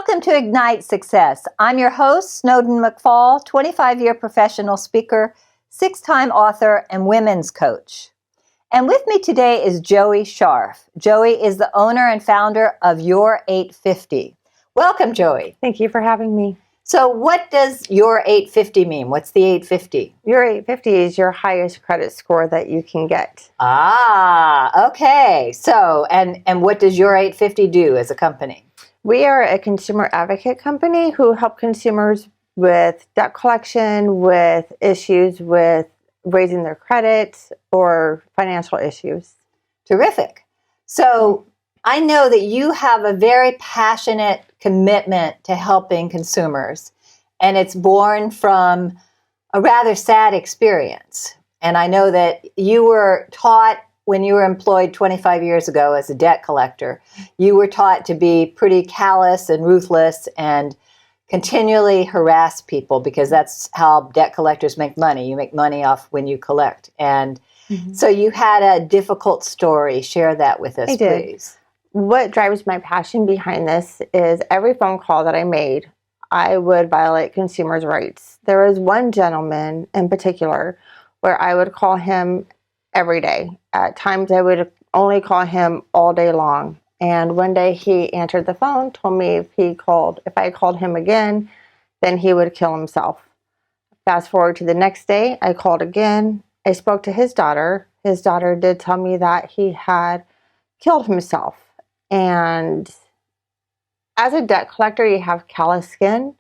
Welcome to Ignite Success. I'm your host, Snowden McFall, 25-year professional speaker, 6-time author, and women's coach. And with me today is Joey Scharf. Joey is the owner and founder of Your850. Welcome, Joey. Thank you for having me. So what does Your850 mean? What's the 850? Your850 is your highest credit score that you can get. Ah, okay. So, and what does Your850 do as a company? We are a consumer advocate company who help consumers with debt collection, with issues with raising their credit, or financial issues. Terrific. So I know that you have a very passionate commitment to helping consumers, and it's born from a rather sad experience. And I know that you were taught when you were employed 25 years ago as a debt collector, you were taught to be pretty callous and ruthless and continually harass people because that's how debt collectors make money. You make money off when you collect. And so you had a difficult story. Share that with us, please. What drives my passion behind this is every phone call that I made, I would violate consumers' rights. There was one gentleman in particular where I would call him every day. At times I would only call him all day long. And one day he answered the phone, told me if I called him again, then he would kill himself. Fast forward to the next day, I called again. I spoke to his daughter. His daughter did tell me that he had killed himself. And as a debt collector, you have callous skin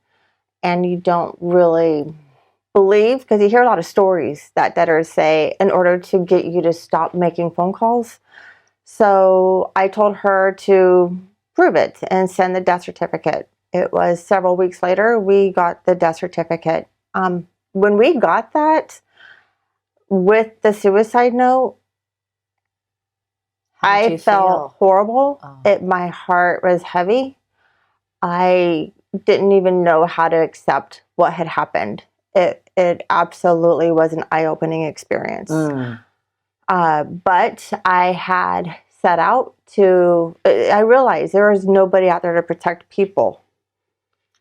and you don't really believe, because you hear a lot of stories that debtors say in order to get you to stop making phone calls. So I told her to prove it and send the death certificate. It was several weeks later, we got the death certificate. When we got that with the suicide note, I felt horrible. Oh. My heart was heavy. I didn't even know how to accept what had happened. It absolutely was an eye-opening experience. But I had set out I realized there was nobody out there to protect people.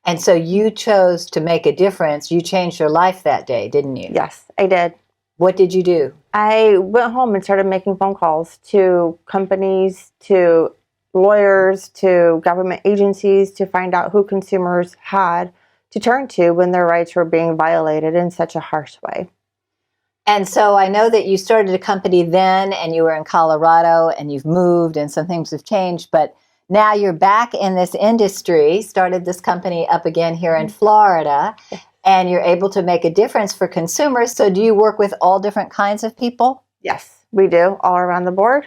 And so you chose to make a difference. You changed your life that day, didn't you? Yes, I did. What did you do? I went home and started making phone calls to companies, to lawyers, to government agencies to find out who consumers had to turn to when their rights were being violated in such a harsh way. And so I know that you started a company then and you were in Colorado and you've moved and some things have changed, but now you're back in this industry, started this company up again here in Florida, and you're able to make a difference for consumers. So do you work with all different kinds of people? Yes, we do, all around the board.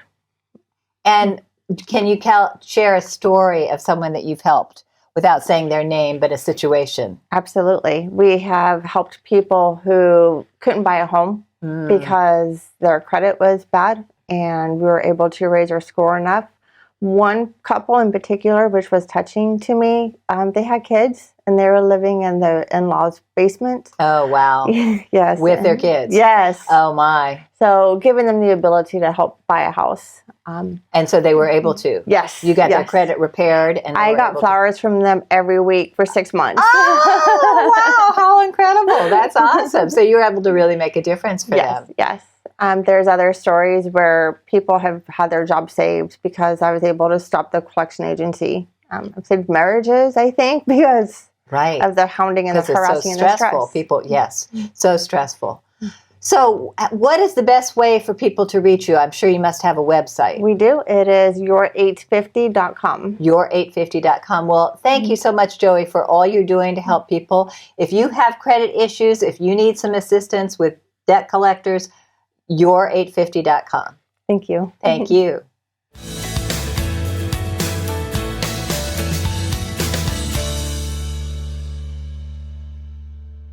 And can you share a story of someone that you've helped without saying their name, but a situation? Absolutely. We have helped people who couldn't buy a home because their credit was bad, and we were able to raise our score enough. One couple in particular, which was touching to me, they had kids and they were living in the in-laws' basement. Oh, wow. Yes. With their kids? Yes. Oh, my. So giving them the ability to help buy a house. And so they were able to? Yes. You got their credit repaired? And I got flowers from them every week for 6 months. Oh, wow. How incredible. That's awesome. So you were able to really make a difference for them. Yes. There's other stories where people have had their job saved because I was able to stop the collection agency. I've saved marriages, I think, because of the hounding and the harassing and the stress. People, yes, so stressful. So what is the best way for people to reach you? I'm sure you must have a website. We do. It is Your850.com. Your850.com. Well, thank you so much, Joey, for all you're doing to help people. If you have credit issues, if you need some assistance with debt collectors, Your850.com. Thank you. Thank you.